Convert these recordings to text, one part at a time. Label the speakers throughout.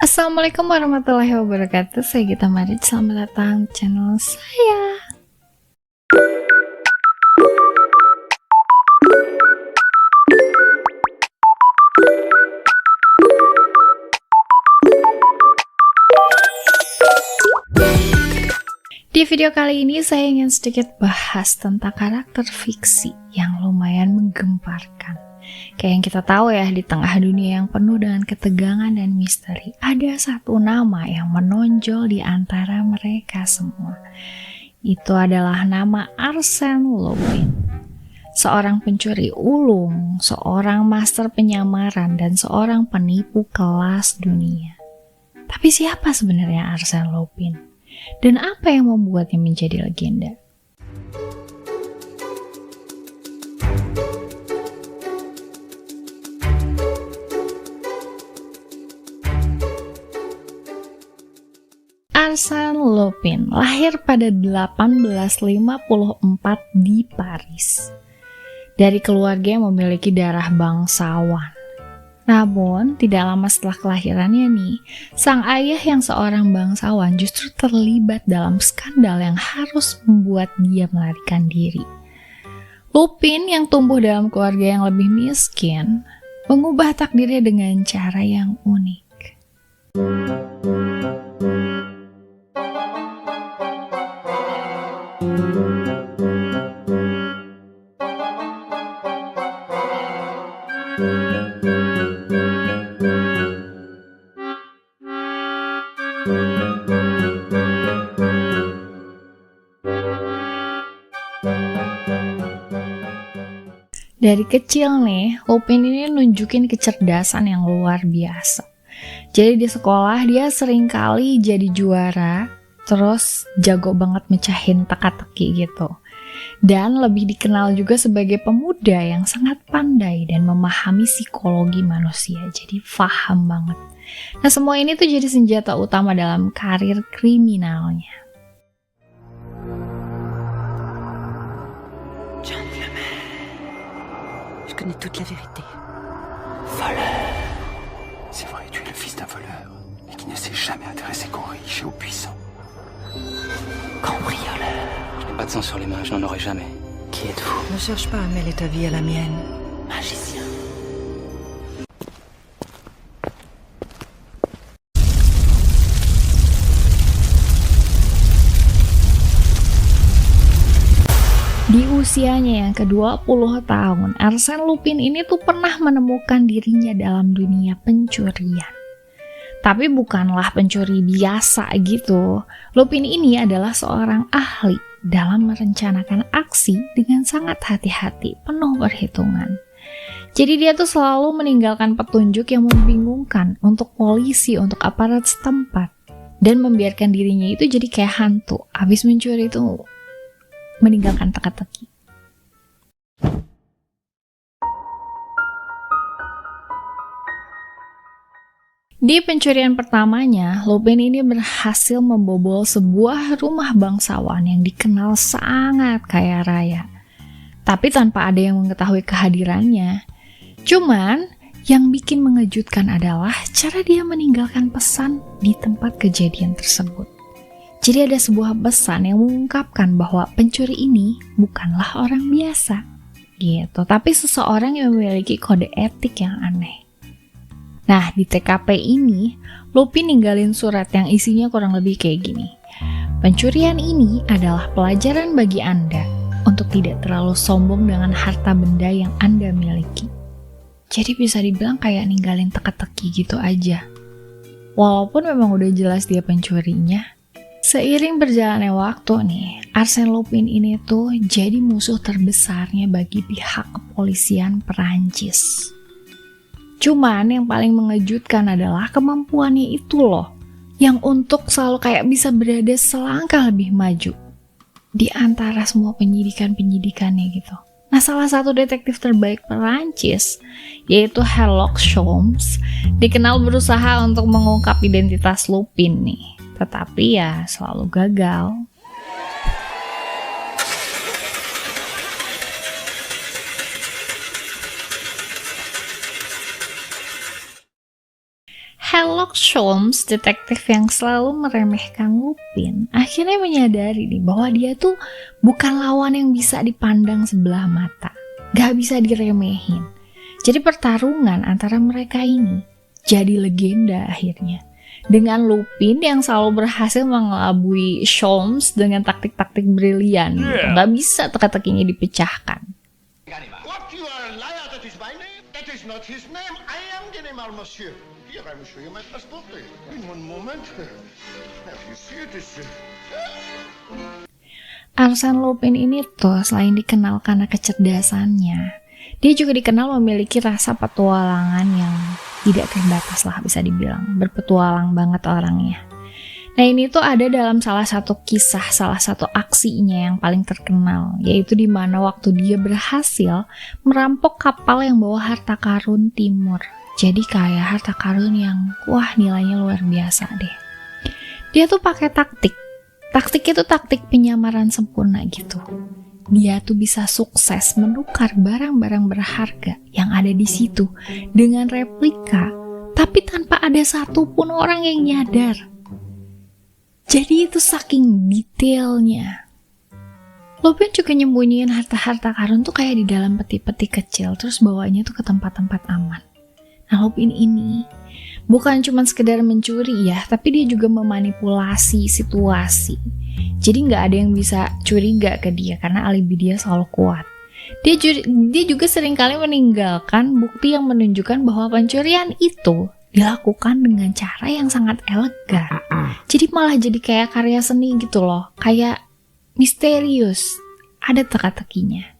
Speaker 1: Assalamualaikum warahmatullahi wabarakatuh. Saya Gita Marit. Selamat datang di channel saya. Di video kali ini saya ingin sedikit bahas tentang karakter fiksi yang lumayan menggemparkan. Kayak yang kita tahu ya, di tengah dunia yang penuh dengan ketegangan dan misteri, ada satu nama yang menonjol di antara mereka semua. Itu adalah nama Arsène Lupin. Seorang pencuri ulung, seorang master penyamaran, dan seorang penipu kelas dunia. Tapi siapa sebenarnya Arsène Lupin? Dan apa yang membuatnya menjadi legenda? Arsène Lupin lahir pada 1854 di Paris. Dari keluarga yang memiliki darah bangsawan. Namun, tidak lama setelah kelahirannya nih, sang ayah yang seorang bangsawan justru terlibat dalam skandal yang harus membuat dia melarikan diri. Lupin yang tumbuh dalam keluarga yang lebih miskin, mengubah takdirnya dengan cara yang unik. Dari kecil nih, Lupin ini nunjukin kecerdasan yang luar biasa. Jadi di sekolah dia sering kali jadi juara, terus jago banget mecahin teka-teki gitu. Dan lebih dikenal juga sebagai pemuda yang sangat pandai dan memahami psikologi manusia, jadi paham banget. Nah, semua ini tuh jadi senjata utama dalam karir kriminalnya.
Speaker 2: Je connais toute la vérité.
Speaker 3: Voleur. C'est vrai, tu es le fils d'un voleur, et qui ne s'est jamais intéressé qu'aux riches et aux puissants.
Speaker 2: Cambrioleur.
Speaker 3: Je n'ai pas de sang sur les mains, je n'en aurai jamais. Qui êtes-vous?
Speaker 2: Ne cherche pas à mêler ta vie à la mienne.
Speaker 3: Magicien.
Speaker 1: Di usianya yang ke-20 tahun, Arsène Lupin ini tuh pernah menemukan dirinya dalam dunia pencurian. Tapi bukanlah pencuri biasa gitu. Lupin ini adalah seorang ahli dalam merencanakan aksi dengan sangat hati-hati, penuh perhitungan. Jadi dia tuh selalu meninggalkan petunjuk yang membingungkan untuk polisi, untuk aparat setempat. Dan membiarkan dirinya itu jadi kayak hantu. Habis mencuri itu meninggalkan teka-teki. Di pencurian pertamanya, Lupin ini berhasil membobol sebuah rumah bangsawan yang dikenal sangat kaya raya. Tapi tanpa ada yang mengetahui kehadirannya. Cuman, yang bikin mengejutkan adalah cara dia meninggalkan pesan di tempat kejadian tersebut. Jadi ada sebuah pesan yang mengungkapkan bahwa pencuri ini bukanlah orang biasa, gitu. Tapi seseorang yang memiliki kode etik yang aneh. Nah, di TKP ini, Lupin ninggalin surat yang isinya kurang lebih kayak gini. Pencurian ini adalah pelajaran bagi Anda untuk tidak terlalu sombong dengan harta benda yang Anda miliki. Jadi bisa dibilang kayak ninggalin teka-teki gitu aja. Walaupun memang udah jelas dia pencurinya, seiring berjalannya waktu nih, Arsène Lupin ini tuh jadi musuh terbesarnya bagi pihak kepolisian Perancis. Cuman yang paling mengejutkan adalah kemampuannya itu loh, yang untuk selalu kayak bisa berada selangkah lebih maju di antara semua penyidikan-penyidikannya gitu. Nah, salah satu detektif terbaik Perancis, yaitu Sherlock Holmes, dikenal berusaha untuk mengungkap identitas Lupin nih. Tetapi ya selalu gagal. Sherlock Holmes, detektif yang selalu meremehkan Lupin, akhirnya menyadari nih bahwa dia tuh bukan lawan yang bisa dipandang sebelah mata. Gak bisa diremehin. Jadi pertarungan antara mereka ini jadi legenda akhirnya. Dengan Lupin yang selalu berhasil mengelabui Holmes dengan taktik-taktik brilian. Gitu. Gak bisa teka-tekinya dipecahkan.
Speaker 4: What, you are a liar? That is my name? That is not his name. I am Ganimard, monsieur. Here, I will show you my passport. In one moment. Have you see it?
Speaker 1: Arsène Lupin ini tuh selain dikenal karena kecerdasannya, dia juga dikenal memiliki rasa petualangan yang tidak terbatas lah bisa dibilang. Berpetualang banget orangnya. Nah ini tuh ada dalam salah satu kisah, salah satu aksinya yang paling terkenal, yaitu di mana waktu dia berhasil merampok kapal yang bawa harta karun timur. Jadi kayak harta karun yang wah nilainya luar biasa deh. Dia tuh pakai taktik. Taktik itu taktik penyamaran sempurna gitu. Dia tuh bisa sukses menukar barang-barang berharga yang ada di situ dengan replika, tapi tanpa ada satupun orang yang nyadar. Jadi itu saking detailnya. Lupin juga nyembunyiin harta-harta karun tuh kayak di dalam peti-peti kecil, terus bawanya tuh ke tempat-tempat aman. Nah Lupin ini bukan cuma sekedar mencuri ya, tapi dia juga memanipulasi situasi. Jadi nggak ada yang bisa curiga ke dia karena alibi dia selalu kuat. Dia juga seringkali meninggalkan bukti yang menunjukkan bahwa pencurian itu dilakukan dengan cara yang sangat elegan. Jadi malah jadi kayak karya seni gitu loh, kayak misterius, ada teka-tekinya.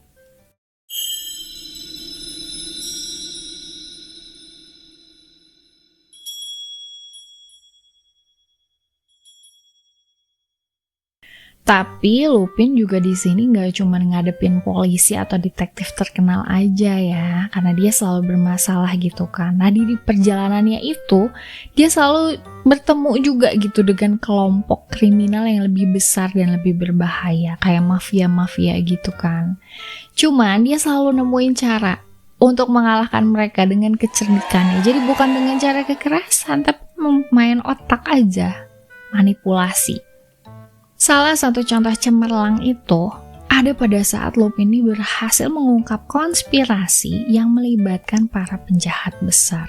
Speaker 1: Tapi Lupin juga di sini nggak cuma ngadepin polisi atau detektif terkenal aja ya, karena dia selalu bermasalah gitu kan. Nah di perjalanannya itu dia selalu bertemu juga gitu dengan kelompok kriminal yang lebih besar dan lebih berbahaya, kayak mafia-mafia gitu kan. Cuman dia selalu nemuin cara untuk mengalahkan mereka dengan kecerdikannya. Jadi bukan dengan cara kekerasan, tapi main otak aja, manipulasi. Salah satu contoh cemerlang itu ada pada saat Lupin ini berhasil mengungkap konspirasi yang melibatkan para penjahat besar.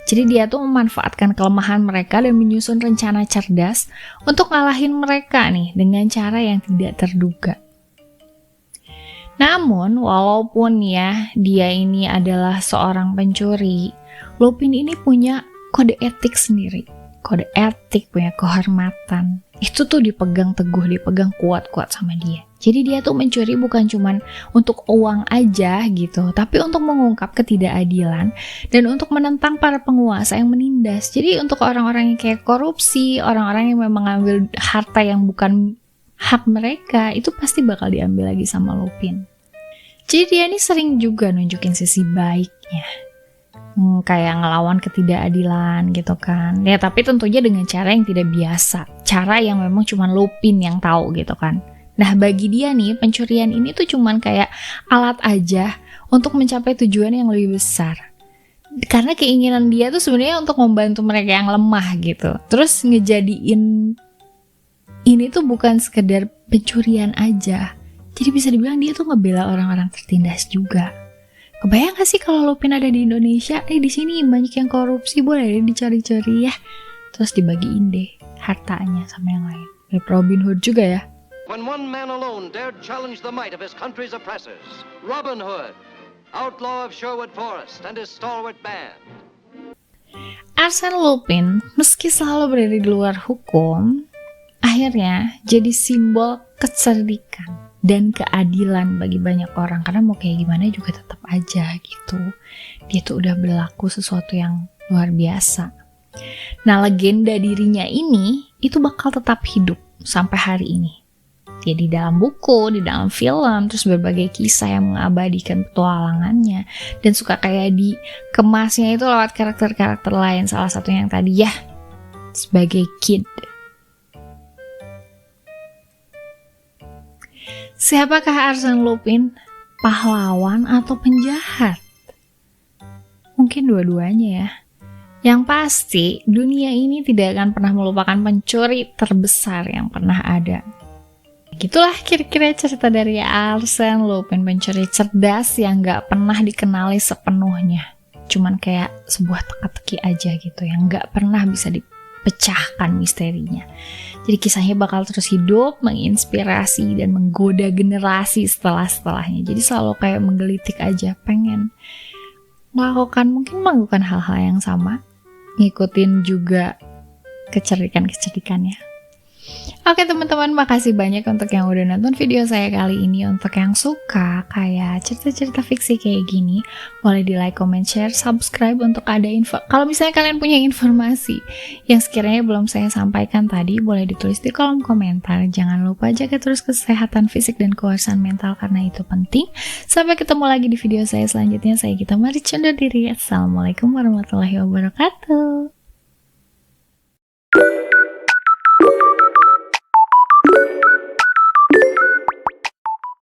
Speaker 1: Jadi dia tuh memanfaatkan kelemahan mereka dan menyusun rencana cerdas untuk ngalahin mereka nih dengan cara yang tidak terduga. Namun walaupun ya dia ini adalah seorang pencuri, Lupin ini punya kode etik sendiri. Kode etik, punya kehormatan. Itu tuh dipegang teguh, dipegang kuat-kuat sama dia. Jadi dia tuh mencuri bukan cuman untuk uang aja gitu, tapi untuk mengungkap ketidakadilan dan untuk menentang para penguasa yang menindas. Jadi untuk orang-orang yang kayak korupsi, orang-orang yang memang mengambil harta yang bukan hak mereka, itu pasti bakal diambil lagi sama Lupin. Jadi dia ini sering juga nunjukin sisi baiknya. Kayak ngelawan ketidakadilan gitu kan ya, tapi tentunya dengan cara yang tidak biasa, cara yang memang cuma Lupin yang tahu gitu kan. Nah bagi dia nih pencurian ini tuh cuman kayak alat aja untuk mencapai tujuan yang lebih besar, karena keinginan dia tuh sebenarnya untuk membantu mereka yang lemah gitu. Terus ngejadiin ini tuh bukan sekedar pencurian aja, jadi bisa dibilang dia tuh ngebela orang-orang tertindas juga. Kebayang gak sih kalau Lupin ada di Indonesia? Di sini banyak yang korupsi, boleh deh dicari-cari ya. Terus dibagiin deh hartanya sama yang lain. Kayak Robin Hood juga ya.
Speaker 5: When one man alone dared challenge the might of his country's oppressors, Robin Hood, outlaw of Sherwood Forest and his stalwart band.
Speaker 1: Arsène Lupin, meski selalu berada di luar hukum, akhirnya jadi simbol kecerdikan dan keadilan bagi banyak orang, karena mau kayak gimana juga tetap aja gitu dia tuh udah berlaku sesuatu yang luar biasa. Nah legenda dirinya ini itu bakal tetap hidup sampai hari ini ya, di dalam buku, di dalam film, terus berbagai kisah yang mengabadikan petualangannya, dan suka kayak dikemasnya itu lewat karakter-karakter lain, salah satunya yang tadi ya sebagai Kid. Siapakah Arsène Lupin? Pahlawan atau penjahat? Mungkin dua-duanya ya. Yang pasti, dunia ini tidak akan pernah melupakan pencuri terbesar yang pernah ada. Gitulah kira-kira cerita dari Arsène Lupin, pencuri cerdas yang gak pernah dikenali sepenuhnya. Cuman kayak sebuah teka-teki aja gitu, yang gak pernah bisa dipecahkan misterinya. Jadi kisahnya bakal terus hidup, menginspirasi, dan menggoda generasi setelahnya. Jadi selalu kayak menggelitik aja, pengen melakukan hal-hal yang sama, ngikutin juga kecerdikan-kecerdikannya. Oke teman-teman, makasih banyak untuk yang udah nonton video saya kali ini. Untuk yang suka kayak cerita-cerita fiksi kayak gini, boleh di like, comment, share, subscribe untuk ada info. Kalau misalnya kalian punya informasi yang sekiranya belum saya sampaikan tadi, boleh ditulis di kolom komentar. Jangan lupa jaga terus kesehatan fisik dan kewawasan mental karena itu penting. Sampai ketemu lagi di video saya selanjutnya. Saya Gita Maric undur diri. Assalamualaikum warahmatullahi wabarakatuh.